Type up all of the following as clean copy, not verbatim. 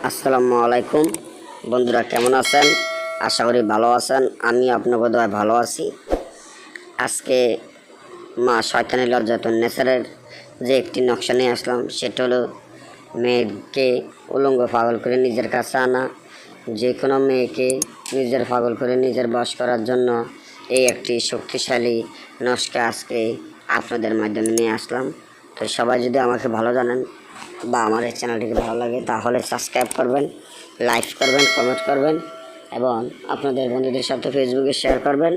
আসসালামু আলাইকুম বন্ধুরা, কেমন আছেন? আশা করি ভালো আছেন। আমি আপনাদের দয়ায় ভালো আছি। আজকে মা শয়তানি লজ্জাতুন নেসারের যে একটি নকশা নিয়ে আসলাম, সেটা হলো মেয়েকে উলঙ্গ পাগল করে নিজের কাছে আনা। যে কোনো মেয়েকে নিজের পাগল করে নিজের বশ করার জন্য এই একটি শক্তিশালী নকশা আজকে আপনাদের মাধ্যমে নিয়ে আসলাম। তো সবাই যদি আমাকে ভালো জানেন বা আমার এই চ্যানেলটিকে ভালো লাগে, তাহলে সাবস্ক্রাইব করবেন, লাইক করবেন, কমেন্ট করবেন এবং আপনাদের বন্ধুদের সাথে ফেসবুকে শেয়ার করবেন,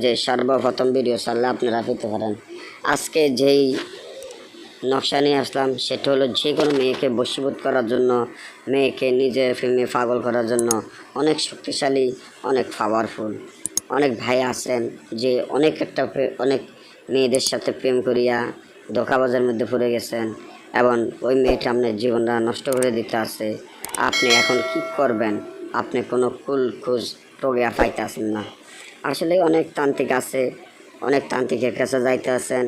যে সর্বপ্রথম ভিডিও ছাড়লে আপনারা পেতে পারেন। আজকে যেই নকশা নিয়ে আসলাম সেটা হলো যে কোনো মেয়েকে বশীভূত করার জন্য, মেয়েকে নিজের ফিল্মে পাগল করার জন্য অনেক শক্তিশালী, অনেক পাওয়ারফুল। অনেক ভাই আছেন যে অনেক মেয়েদের সাথে প্রেম করিয়া ধোঁকাবাজের মধ্যে পড়ে গেছেন এবং ওই মেয়েটা আপনার জীবনটা নষ্ট করে দিতে আছে। আপনি এখন কি করবেন? আপনি কোনো কুল খোঁজ প্রজ্ঞা পাইতেছেন না। আসলে অনেক তান্ত্রিক আছে, অনেক তান্ত্রিকের কাছে যাইতে আছেন,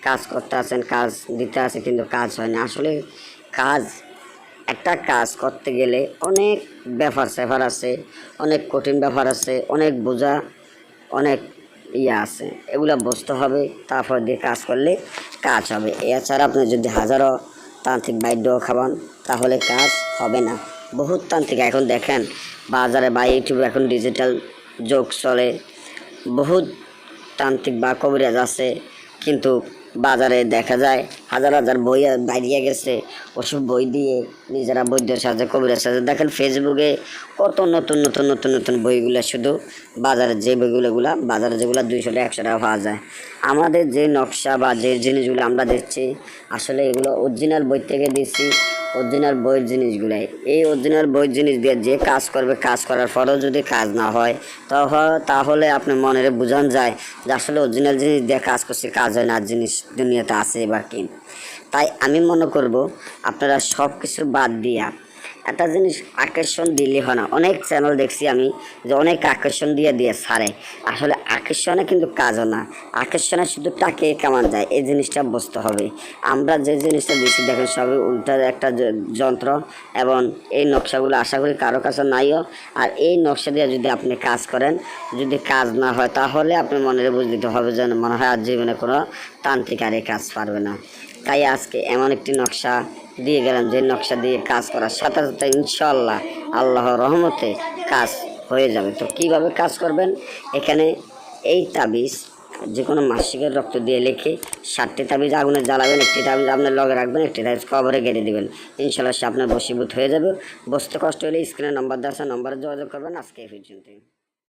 কাজ করতে আছেন, কাজ দিতে আছে, কিন্তু কাজ হয় না। আসলে একটা কাজ করতে গেলে অনেক ব্যাপার স্যাপার আছে, অনেক কঠিন ব্যাপার আছে, অনেক বোঝা, অনেক আছে, এগুলো বুঝতে হবে। তারপর দিয়ে কাজ করলে কাজ হবে। এছাড়া আপনি যদি হাজারো তান্ত্রিক বাদ্য খাবান, তাহলে কাজ হবে না। বহুত তান্ত্রিক এখন দেখেন বাজারে বা ইউটিউবে এখন ডিজিটাল যুগ চলে, বহুত তান্ত্রিক বা কবিরাজ আছে, কিন্তু বাজারে দেখা যায় হাজার হাজার বই বাইরিয়ে গেছে। ওসব বই দিয়ে নিজেরা বৈদ্যের সাথে কবিরাজ সাথে দেখেন ফেসবুকে কত নতুন নতুন নতুন নতুন বইগুলো, শুধু বাজারে যে বইগুলোগুলা বাজারে যেগুলো 200 টাকা 100 টাকা পাওয়া যায়। আমাদের যে নকশা বা যে জিনিসগুলো আমরা দেখছি, আসলে এগুলো অরিজিনাল বই থেকে দিচ্ছি, অরিজিনাল বইয়ের জিনিসগুলাই। এই অরিজিনাল বইয়ের জিনিস দিয়ে যে কাজ করবে, কাজ করার পরেও যদি কাজ না হয়, তাহলে আপনি মনের বুঝান যায় যে আসলে অরিজিনাল জিনিস দিয়ে কাজ করছে, কাজ হয় না, জিনিস দুনিয়াতে আছে বা কি। তাই আমি মনে করব আপনারা সব কিছু বাদ দিয়া একটা জিনিস আকর্ষণ দিলে হয় না। অনেক চ্যানেল দেখছি আমি যে অনেক আকর্ষণ দিয়ে ছাড়ে, আসলে আকর্ষণে কিন্তু কাজও না। আকর্ষণে শুধু টাকে কেমন যায়, এই জিনিসটা বুঝতে হবে। আমরা যে জিনিসটা দিচ্ছি দেখেন সবই উল্টা একটা যন্ত্র, এবং এই নকশাগুলো আশা করি কারো কাছে নাইও। আর এই নকশা দিয়ে যদি আপনি কাজ করেন, যদি কাজ না হয়, তাহলে আপনি মনে বুঝ দিতে হবে যে মনে হয় আর জীবনে কোনো তান্ত্রিক আর এই কাজ পারবে না। তাই আজকে এমন একটি নকশা দিয়ে গেলাম, যে নকশা দিয়ে কাজ করার সাথে সাথে ইনশাআল্লাহ আল্লাহর রহমতে কাজ হয়ে যাবে। তো কিভাবে কাজ করবেন? এখানে এই তাবিজ যে কোনো মাসিকের রক্ত দিয়ে লিখে 7টি তাবিজ আগুনে জ্বালাবেন, একটি তাবিজ আপনার লগে রাখবেন, একটি তাবিজ কবরে গেড়ে দিবেন। ইনশাআল্লাহ সে আপনার বশীভূত হয়ে যাবে। বসতে কষ্ট হলে স্ক্রিনে নম্বর দেওয়া আছে, নম্বরে যোগাযোগ করবেন। আজকে এই পর্যন্ত।